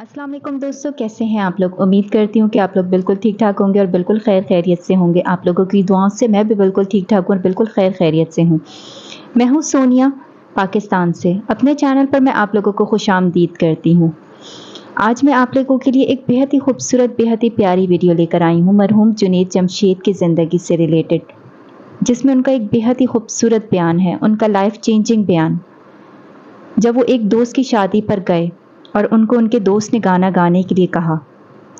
अस्सलाम वालेकुम दोस्तों, कैसे हैं आप लोग। उम्मीद करती हूँ कि आप लोग बिल्कुल ठीक ठाक होंगे और बिल्कुल खैर खैरियत से होंगे। आप लोगों की दुआओं से मैं भी बिल्कुल ठीक ठाक हूँ और बिल्कुल खैर खैरियत से हूँ। मैं हूँ सोनिया, पाकिस्तान से। अपने चैनल पर मैं आप लोगों को खुशामदीद करती हूँ। आज मैं आप लोगों के लिए एक बेहद ही खूबसूरत, बेहद ही प्यारी वीडियो लेकर आई हूँ मरहूम जुनैद जमशेद की ज़िंदगी से रिलेटेड, जिसमें उनका एक बेहद ही खूबसूरत बयान है, उनका लाइफ चेंजिंग बयान। जब वो एक दोस्त की शादी पर गए और उनको उनके दोस्त ने गाना गाने के लिए कहा,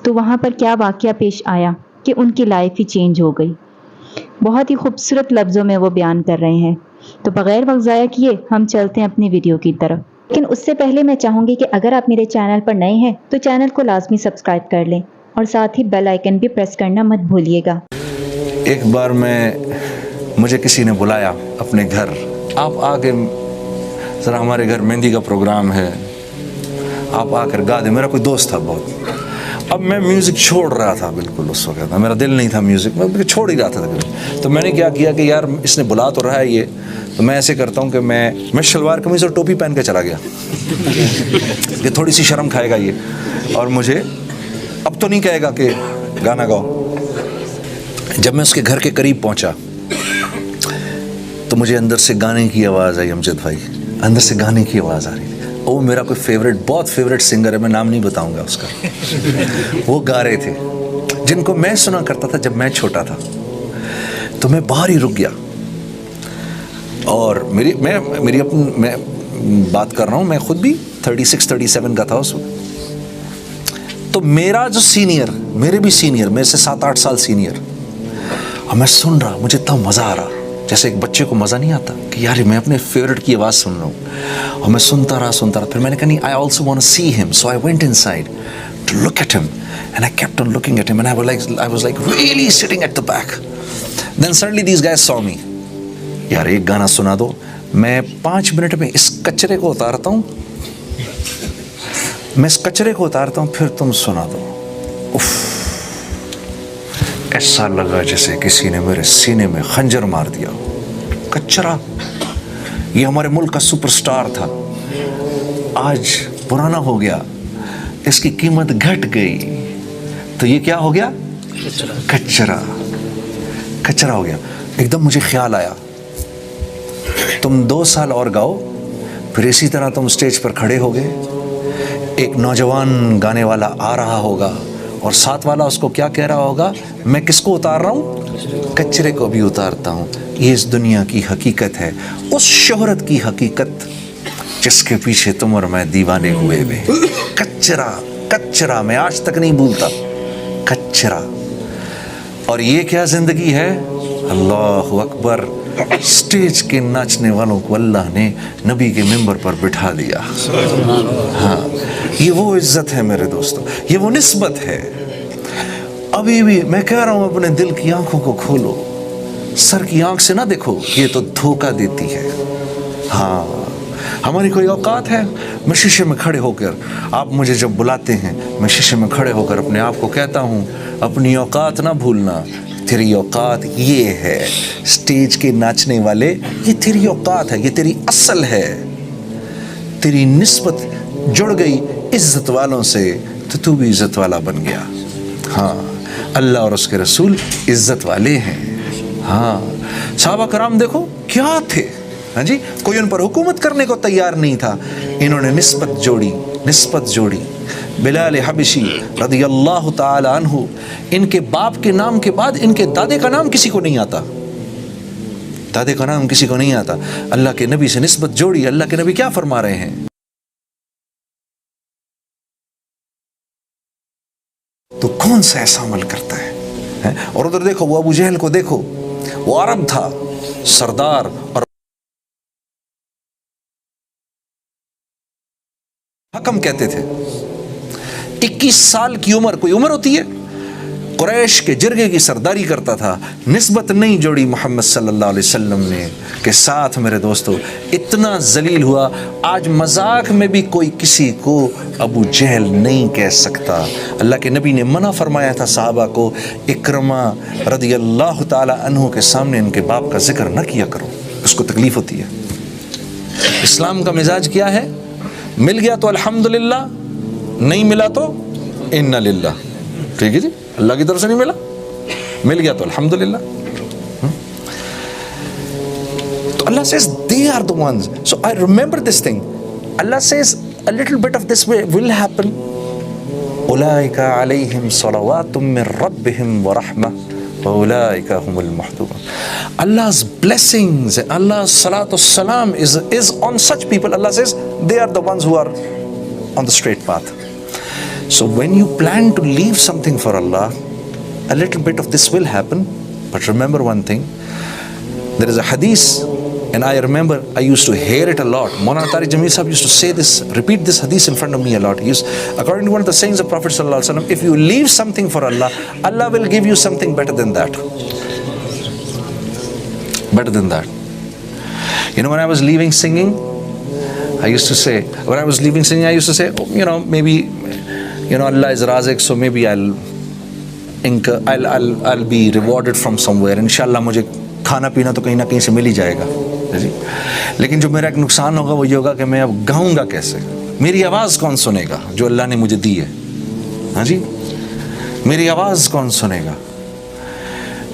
तो वहाँ पर क्या वाक़या पेश आया कि उनकी लाइफ ही चेंज हो गई। बहुत ही खूबसूरत लफ्ज़ों में वो बयान कर रहे हैं। तो बग़ैर वक्त ज़ाया किए हम चलते हैं अपनी वीडियो की तरफ। लेकिन उससे पहले मैं चाहूँगी कि अगर आप मेरे चैनल पर नए हैं तो चैनल को लाजमी सब्सक्राइब कर लें और साथ ही बेल आइकन भी प्रेस करना मत भूलिएगा। एक बार मुझे किसी ने बुलाया अपने घर, आप आके ज़रा हमारे घर मेहंदी का प्रोग्राम है, आप आकर गा दे। मेरा कोई दोस्त था बहुत। अब मैं म्यूज़िक छोड़ रहा था बिल्कुल उस वक्त, मेरा दिल नहीं था म्यूज़िक में, मैं छोड़ ही रहा था तकरीबन। तो मैंने क्या किया कि यार इसने बुला तो रहा है ये, तो मैं ऐसे करता हूँ कि मैं शलवार कमीज़ और टोपी पहन के चला गया कि थोड़ी सी शर्म खाएगा ये और मुझे अब तो नहीं कहेगा कि गाना गाओ। जब मैं उसके घर के करीब पहुँचा तो मुझे अंदर से गाने की आवाज़ आई। अमजद भाई, अंदर से गाने की आवाज़ आ रही थी। वो मेरा कोई फेवरेट, बहुत फेवरेट सिंगर है, मैं नाम नहीं बताऊंगा उसका। वो गा रहे थे जिनको मैं सुना करता था जब मैं छोटा था। तो मैं बाहर ही रुक गया और मैं बात कर रहा हूँ, मैं खुद भी 36-37 का था उस वक्त। तो मेरा जो सीनियर, मेरे भी सीनियर, मेरे से 7-8 साल सीनियर, और मैं सुन रहा, मुझे इतना मज़ा आ रहा जैसे एक बच्चे को मज़ा नहीं आता कि यार मैं अपने फेवरेट की आवाज़ सुन रहा हूँ। और मैं सुनता रहा। फिर मैंने कहा नहीं, I also want to see him, so I went inside to look at him and I kept on looking at him and I was like really sitting at the back. Then suddenly these guys saw me. यार एक गाना सुना दो, मैं 5 minute में इस कचरे को उतारता हूँ, फिर तुम सुना दो। उफ, ऐसा लगा जैसे किसी ने मेरे सीने में खंजर मार दिया। कचरा, ये हमारे मुल्क का सुपरस्टार था, आज पुराना हो गया, इसकी कीमत घट गई, तो ये क्या हो गया? कचरा हो गया। एकदम मुझे ख्याल आया, तुम 2 साल और गाओ, फिर इसी तरह तुम स्टेज पर खड़े होगे, एक नौजवान गाने वाला आ रहा होगा और साथ वाला उसको क्या कह रहा होगा? मैं किसको उतार रहा हूँ? कचरे को भी उतारता हूँ। ये इस दुनिया की हकीकत है, उस शोहरत की हकीकत जिसके पीछे तुम और मैं दीवाने हुए वे। कचरा मैं आज तक नहीं भूलता, कचरा। और ये क्या जिंदगी है? अल्लाह अकबर। स्टेज के नाचने वालों को अल्लाह ने नबी के मिंबर पर बिठा दिया। हाँ, ये वो इज्जत है मेरे दोस्तों, ये वो निस्बत है। अभी भी मैं कह रहा हूँ, अपने दिल की आंखों को खोलो, सर की आंख से ना देखो, ये तो धोखा देती है। हाँ, हमारी कोई औकात है? मैं शीशे में खड़े होकर, आप मुझे जब बुलाते हैं, मैं शीशे में खड़े होकर अपने आप को कहता हूँ, अपनी औकात ना भूलना, तेरी औकात ये है। स्टेज के नाचने वाले, ये तेरी औकात है, ये तेरी असल है। तेरी निस्बत जुड़ गई इज्जत वालों से तो तू भी इज्जत वाला बन गया। हाँ, अल्लाह और उसके रसूल इज्जत वाले हैं। हाँ, सहाबा कराम देखो क्या थे। हाँ जी, कोई उन पर हुकूमत करने को तैयार नहीं था, इन्होंने निस्बत जोड़ी। बिलाल हबशी रदियल्लाहु ताला अन्हु, इनके बाप के नाम के बाद इनके दादे का नाम किसी को नहीं आता, अल्लाह के नबी से निस्बत जोड़ी। अल्लाह के नबी क्या फरमा रहे हैं? तो कौन सा ऐसा अमल करता है? और उधर देखो, वो अबू जहल को देखो, वो अरब था, सरदार, और हकम कहते थे। 21 साल की उम्र, कोई उम्र होती है? कुरैश के जिरगे की सरदारी करता था। निस्बत नहीं जोड़ी मोहम्मद सल्लल्लाहु अलैहि वसल्लम ने के साथ। मेरे दोस्तों, इतना जलील हुआ, आज मजाक में भी कोई किसी को अबू जहल नहीं कह सकता। अल्लाह के नबी ने मना फरमाया था साहबा को, इकरमा रदियल्लाहु ताला अन्हु के सामने इनके बाप का जिक्र न किया करो, उसको तकलीफ होती है। इस्लाम का मिजाज क्या है? मिल गया तो अल्हम्दुलिल्लाह, نہیں ملا تو انا للہ. ٹھیک ہے جی, اللہ کی طرف سے نہیں ملا, مل گیا تو الحمدللہ. تو اللہ says they are the ones. So I remember this thing. Allah says a little bit of this will happen. أولئك عليهم صلوات من ربهم ورحمة وأولئك هم المهتدون. Allah's blessings, Allah's salatu salam is on such people. Allah says they are the ones who are on the straight path. So when you plan to leave something for Allah, a little bit of this will happen. But remember one thing, there is a hadith, and I remember I used to hear it a lot. Maulana Tariq Jameel Sahib used to say this, repeat this hadith in front of me a lot. According to one of the sayings of Prophet sallallahu alaihi wasallam, if you leave something for Allah, Allah will give you something better than that. Better than that. You know, when I was leaving singing, I used to say, oh, maybe, Allah is Razik, so maybe I'll be rewarded from somewhere. Inshallah, مجھے کھانا پینا تو کہیں نہ کہیں سے مل ہی جائے گا جی. لیکن جو میرا ایک نقصان ہوگا وہ یہ ہوگا کہ میں اب گاؤں گا کیسے, میری آواز کون سنے گا جو اللہ نے مجھے دی ہے. ہاں جی, میری آواز کون سنے گا.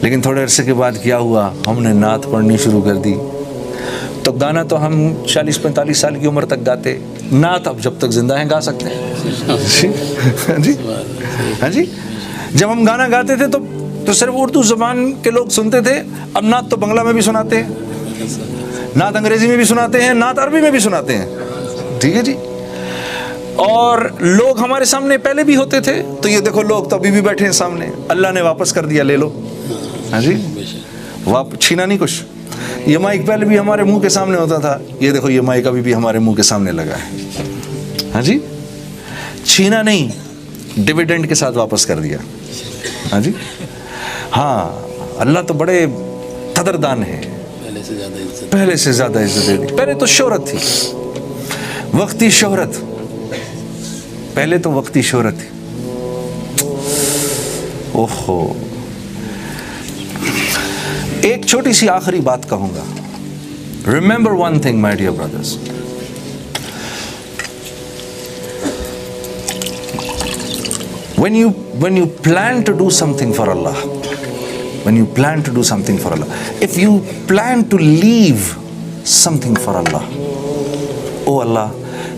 لیکن تھوڑے عرصے کے بعد کیا ہوا, ہم نے نعت پڑھنی شروع کر دی. تو گانا تو ہم 40-45 سال کی عمر تک گاتے, نعت اب جب تک زندہ ہیں گا سکتے ہیں. جی ہاں جی, جب ہم گانا گاتے تھے تو صرف اردو زبان کے لوگ سنتے تھے. اب نعت تو بنگلہ میں بھی سناتے ہیں, نعت انگریزی میں بھی سناتے ہیں, نعت عربی میں بھی سناتے ہیں. ٹھیک ہے جی. اور لوگ ہمارے سامنے پہلے بھی ہوتے تھے, تو یہ دیکھو لوگ تو ابھی بھی بیٹھے ہیں سامنے, اللہ نے واپس کر دیا, لے لو. ہاں جی, چھینا نہیں کچھ. یہ مائک پہلے بھی ہمارے منہ کے سامنے ہوتا تھا, یہ دیکھو یہ مائک ابھی بھی ہمارے منہ کے سامنے لگا ہے. ہاں جی, چھینا نہیں, ڈیویڈنڈ کے ساتھ واپس کر دیا. ہاں جی, ہاں اللہ تو بڑے قدردان ہے, پہلے سے زیادہ عزت دے دی. پہلے تو شہرت تھی, وقتی شہرت, پہلے تو وقتی شہرت تھی. اوہو, ایک چھوٹی سی آخری بات کہوں گا. Remember one thing my dear brothers, when you plan to do something for Allah, if you plan to leave something for Allah, oh Allah,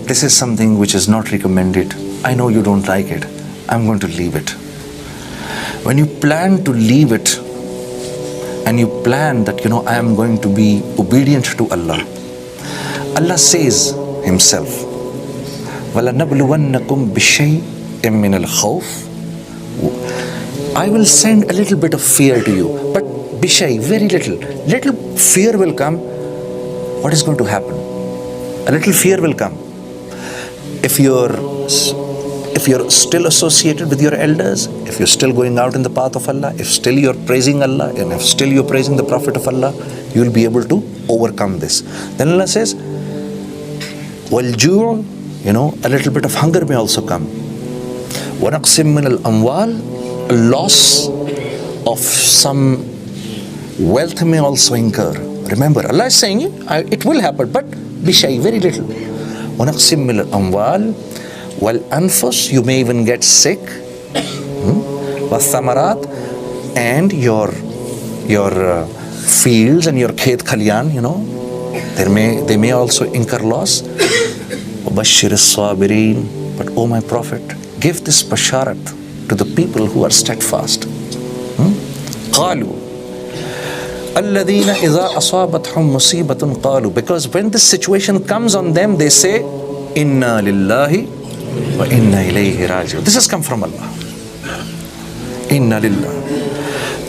this is something which is not recommended, I know you don't like it, I'm going to leave it. When you plan to leave it and you plan that I am going to be obedient to Allah, Allah says himself, وَلَنَبْلُوَنَّكُمْ بِشَيْءٍ مِّنَ الْخَوْفِ, I will send a little bit of fear to you, but bishay, very little fear will come. What is going to happen? A little fear will come. If you're still associated with your elders, if you're still going out in the path of Allah, if still you're praising Allah, and if still you're praising the Prophet of Allah, you'll be able to overcome this. Then Allah says, وَالْجُوعُ, a little bit of hunger may also come. وَنَقْسِم مِّنَ الْأَمْوَالِ, a loss of some wealth may also incur. Remember, Allah is saying it will happen, but bishay, very little. وَنَقْسِم مِّنَ الْأَمْوَالِ وَالْأَنفُسِ, you may even get sick. وَالثَّمَرَاتِ, and your fields and your khet khaliyan, they may also incur loss. وَبَشِّرِ الصَّابِرِينَ, but oh my Prophet, give this basharat to the people who are steadfast. قَالُوا الَّذِينَ إِذَا أَصَابَتْهُمْ مُصِيبَةٌ قَالُوا, because when this situation comes on them, they say, إِنَّا لِلَّهِ وَإِنَّا إِلَيْهِ رَاجِعُونَ. This has come from Allah. Inna lillah.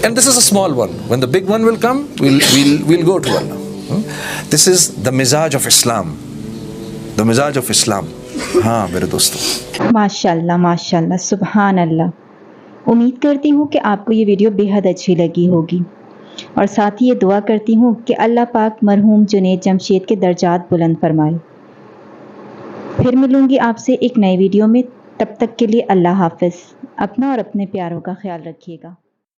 And this is a small one. When the big one will come, we'll go to Allah. This is the mizaj of Islam. The mizaj of Islam. ہاں میرے دوستوں, ماشاءاللہ ماشاءاللہ, سبحان اللہ. امید کرتی ہوں کہ آپ کو یہ ویڈیو بے حد اچھی لگی ہوگی, اور ساتھ ہی یہ دعا کرتی ہوں کہ اللہ پاک مرحوم جنید جمشید کے درجات بلند فرمائے. پھر ملوں گی آپ سے ایک نئے ویڈیو میں, تب تک کے لیے اللہ حافظ. اپنا اور اپنے پیاروں کا خیال رکھیے گا.